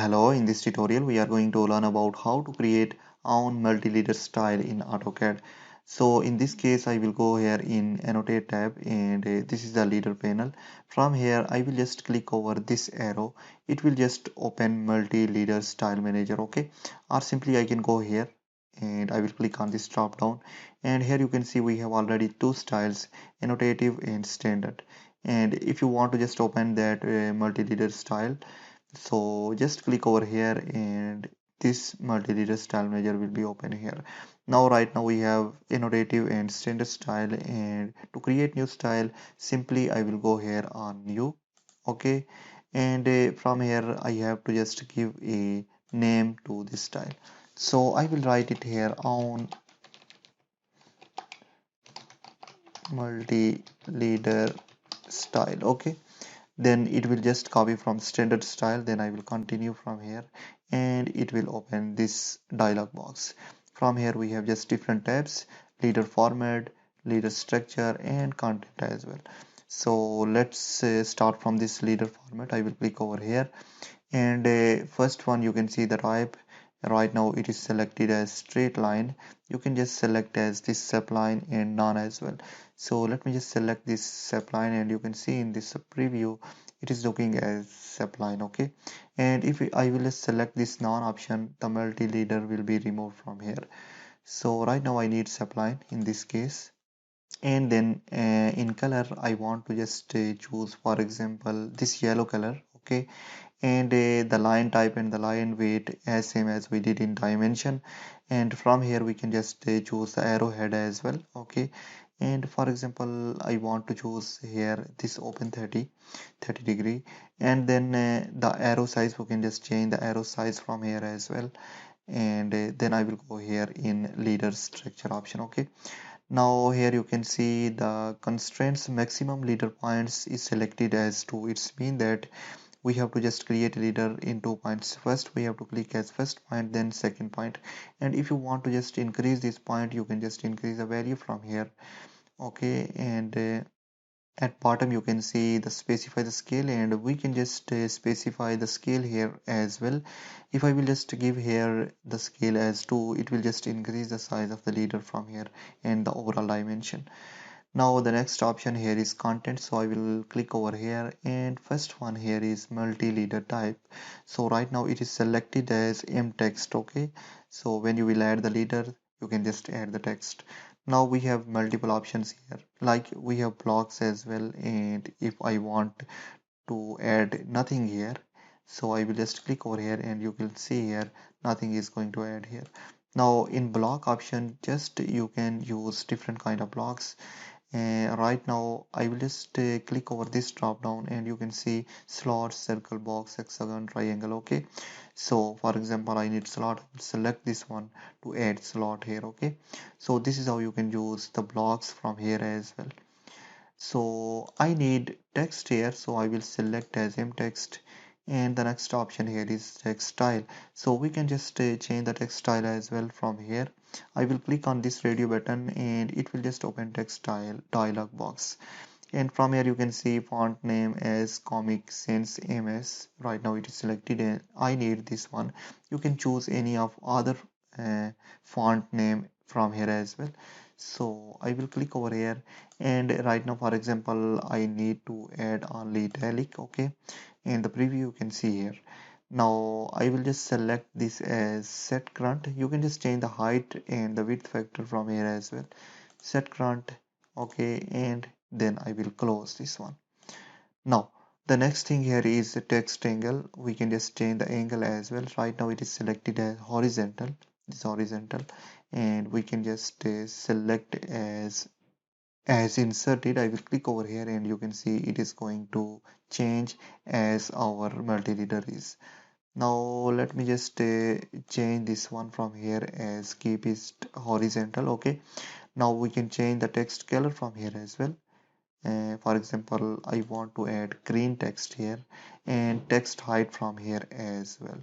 Hello, in this tutorial we are going to learn about how to create own multi-leader style in AutoCAD. So in this case I will go here in Annotate tab and this is the leader panel. From here I will just click over this arrow. It will just open multi-leader style manager, okay? Or simply I can go here and I will click on this drop down, and here you can see we have already two styles, annotative and standard. And if you want to just open that multi-leader style, so just click over here and this multi-leader style manager will be open here. Now right now we have annotative and standard style, and to create new style simply I will go here on new, okay? And from here I have to just give a name to this style, so I will write it here on multi-leader style, okay? Then it will just copy from standard style, then I will continue from here and it will open this dialog box. From here we have just different tabs: leader format, leader structure, and content as well. So let's start from this leader format. I will click over here, and first one you can see the type. Right now it is selected as straight line. You can just select as this subline and none as well. So let me just select this subline, and you can see in this preview it is looking as subline, okay? And if I will just select this none option, the multi leader will be removed from here. So right now I need subline in this case. And then in color I want to just choose, for example, this yellow color, okay? And the line type and the line weight as same as we did in dimension. And from here we can just choose the arrowhead as well, okay? And for example I want to choose here this open 30 degree. And then the arrow size, we can just change the arrow size from here as well. And then I will go here in leader structure option, okay? Now here you can see the constraints. Maximum leader points is selected as 2. It's mean that we have to just create a leader in 2 points. First we have to click as first point, then second point. And if you want to just increase this point, you can just increase the value from here, okay? And at bottom you can see the specify the scale, and we can just specify the scale here as well. If I will just give here the scale as 2, it will just increase the size of the leader from here and the overall dimension. Now the next option here is content, so I will click over here, and first one here is multi-leader type. So right now it is selected as m text, okay? So when you will add the leader, you can just add the text. Now we have multiple options here, like we have blocks as well. And if I want to add nothing here, so I will just click over here, and you can see here nothing is going to add here. Now in block option, just you can use different kind of blocks. Right now I will just click over this drop down, and you can see slot, circle, box, hexagon, triangle, okay? So for example I need slot, select this one to add slot here, okay? So this is how you can use the blocks from here as well. So I need text here, so I will select as m text. And the next option here is text style, so we can just change the text style as well from here. I will click on this radio button, and it will just open text style dialog box. And from here you can see font name as Comic Sans MS. Right now it is selected and I need this one. You can choose any of other uh, font name from here as well. So I will click over here, and right now for example I need to add only italic, okay? And the preview you can see here. Now I will just select this as set current. You can just change the height and the width factor from here as well. Set current, okay? And then I will close this one. Now the next thing here is the text angle. We can just change the angle as well. Right now it is selected as horizontal, this horizontal. And we can just select as inserted. I will click over here, and you can see it is going to change as our multi-leader is. Now let me just change this one from here as keep it horizontal, okay? Now we can change the text color from here as well. For example I want to add green text here, and text height from here as well.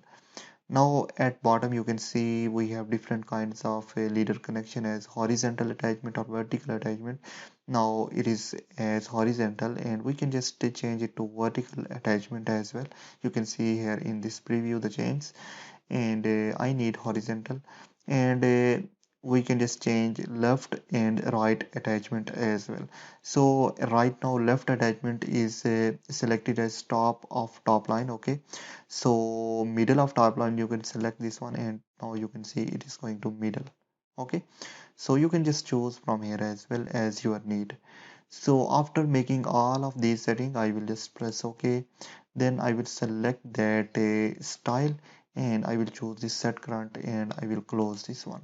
Now at bottom you can see we have different kinds of leader connection as horizontal attachment or vertical attachment. Now it is as horizontal, and we can just change it to vertical attachment as well. You can see here in this preview the change, and I need horizontal, and we can just change left and right attachment as well. So right now left attachment is selected as top of top line. Okay, so middle of top line you can select this one, and now you can see it is going to middle. Okay, so you can just choose from here as well as your need. So after making all of these settings, I will just press OK. Then I will select that style, and I will choose this set current, and I will close this one.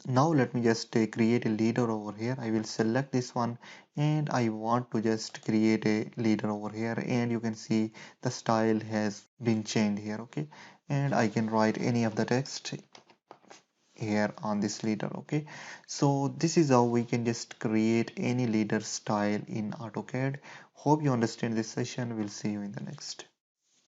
Now let me just create a leader over here. I will select this one, and I want to just create a leader over here, and you can see the style has been changed here. Okay, and I can write any of the text here on this leader. Okay, so this is how we can just create any leader style in AutoCAD. Hope you understand this session. We'll see you in the next.